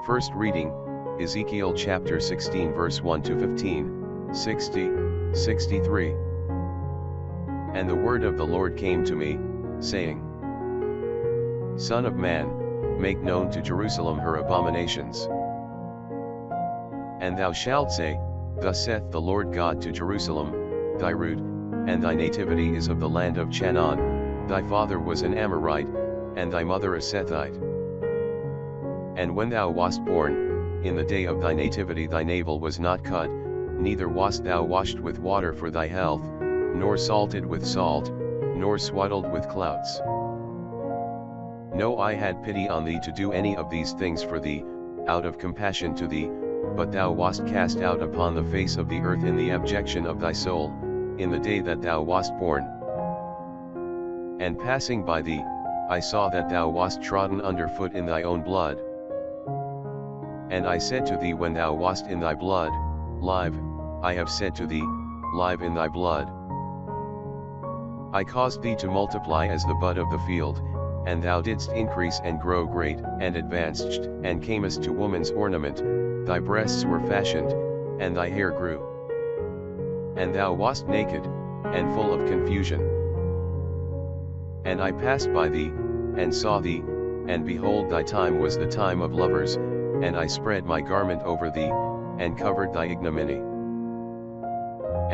First reading, Ezekiel chapter 16 verse 1 to 15, 60, 63. And the word of the Lord came to me, saying, Son of man, make known to Jerusalem her abominations. And thou shalt say, Thus saith the Lord God to Jerusalem, Thy root, and thy nativity is of the land of Chanaan, thy father was an Amorite, and thy mother a Sethite. And when thou wast born, in the day of thy nativity thy navel was not cut, neither wast thou washed with water for thy health, nor salted with salt, nor swaddled with clouts. No eye had pity on thee to do any of these things for thee, out of compassion to thee, but thou wast cast out upon the face of the earth in the abjection of thy soul, in the day that thou wast born. And passing by thee, I saw that thou wast trodden under foot in thy own blood. And I said to thee when thou wast in thy blood, Live, I have said to thee, Live in thy blood. I caused thee to multiply as the bud of the field, and thou didst increase and grow great, and advanced, and camest to woman's ornament, thy breasts were fashioned, and thy hair grew. And thou wast naked, and full of confusion. And I passed by thee, and saw thee, and behold thy time was the time of lovers, and I spread my garment over thee, and covered thy ignominy.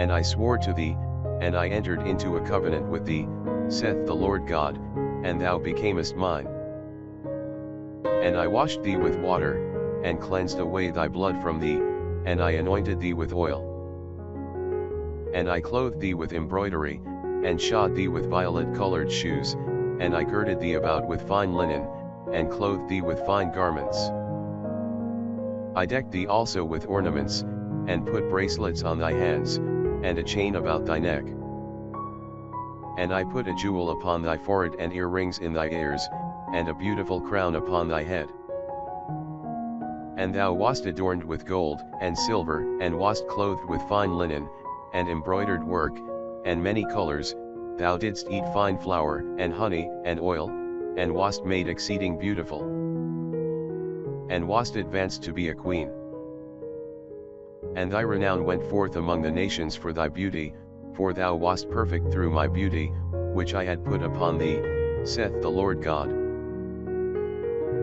And I swore to thee, and I entered into a covenant with thee, saith the Lord God, and thou becamest mine. And I washed thee with water, and cleansed away thy blood from thee, and I anointed thee with oil. And I clothed thee with embroidery, and shod thee with violet-colored shoes, and I girded thee about with fine linen, and clothed thee with fine garments. I decked thee also with ornaments, and put bracelets on thy hands, and a chain about thy neck. And I put a jewel upon thy forehead and earrings in thy ears, and a beautiful crown upon thy head. And thou wast adorned with gold, and silver, and wast clothed with fine linen, and embroidered work, and many colors, thou didst eat fine flour, and honey, and oil, and wast made exceeding beautiful. And wast advanced to be a queen. And thy renown went forth among the nations for thy beauty, for thou wast perfect through my beauty, which I had put upon thee, saith the Lord God.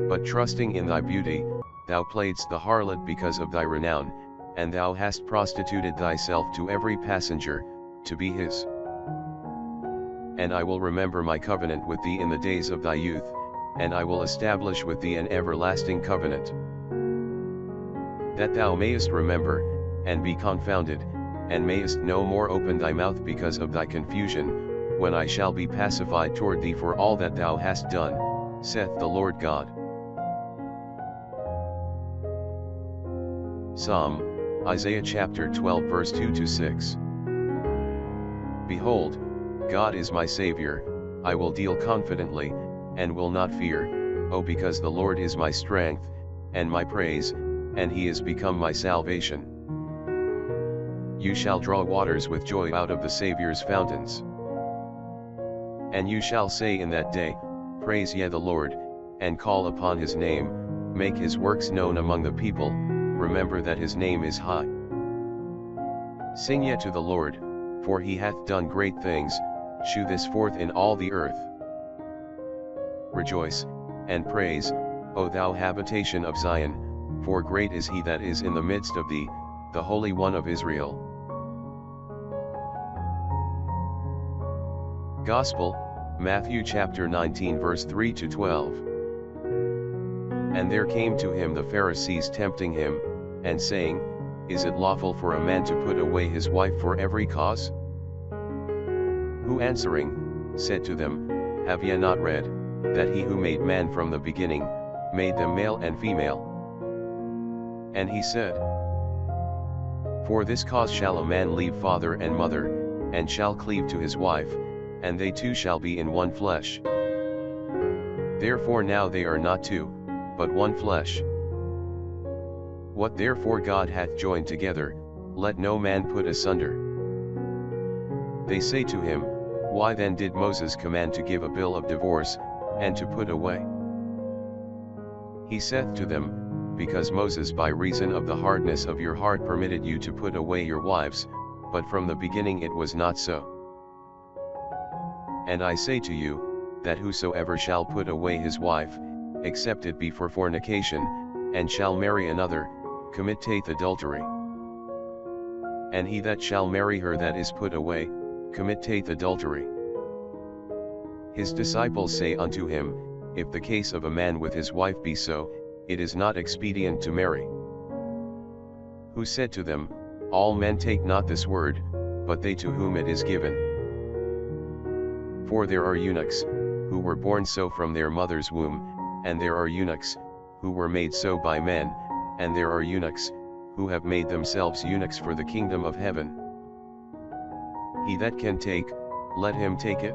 But trusting in thy beauty, thou playedst the harlot because of thy renown, and thou hast prostituted thyself to every passenger, to be his. And I will remember my covenant with thee in the days of thy youth, and I will establish with thee an everlasting covenant. That thou mayest remember, and be confounded, and mayest no more open thy mouth because of thy confusion, when I shall be pacified toward thee for all that thou hast done, saith the Lord God. Psalm, Isaiah chapter 12 verse 2 to 6. Behold, God is my Savior, I will deal confidently, and will not fear, O because the Lord is my strength, and my praise, and he is become my salvation. You shall draw waters with joy out of the Saviour's fountains. And you shall say in that day, Praise ye the Lord, and call upon his name, make his works known among the people, remember that his name is high. Sing ye to the Lord, for he hath done great things, shew this forth in all the earth. Rejoice, and praise, O thou habitation of Zion, for great is he that is in the midst of thee, the Holy One of Israel. Gospel, Matthew chapter 19 verse 3 to 12. And there came to him the Pharisees tempting him, and saying, Is it lawful for a man to put away his wife for every cause? Who answering, said to them, Have ye not read, that he who made man from the beginning, made them male and female? And he said, For this cause shall a man leave father and mother, and shall cleave to his wife, and they two shall be in one flesh. Therefore now they are not two, but one flesh. What therefore God hath joined together, let no man put asunder. They say to him, Why then did Moses command to give a bill of divorce, and to put away? He saith to them, Because Moses by reason of the hardness of your heart permitted you to put away your wives, but from the beginning it was not so. And I say to you, that whosoever shall put away his wife, except it be for fornication, and shall marry another, committeth adultery. And he that shall marry her that is put away, committeth adultery. His disciples say unto him, If the case of a man with his wife be so, it is not expedient to marry. Who said to them, All men take not this word, but they to whom it is given. For there are eunuchs, who were born so from their mother's womb, and there are eunuchs, who were made so by men, and there are eunuchs, who have made themselves eunuchs for the kingdom of heaven. He that can take, let him take it.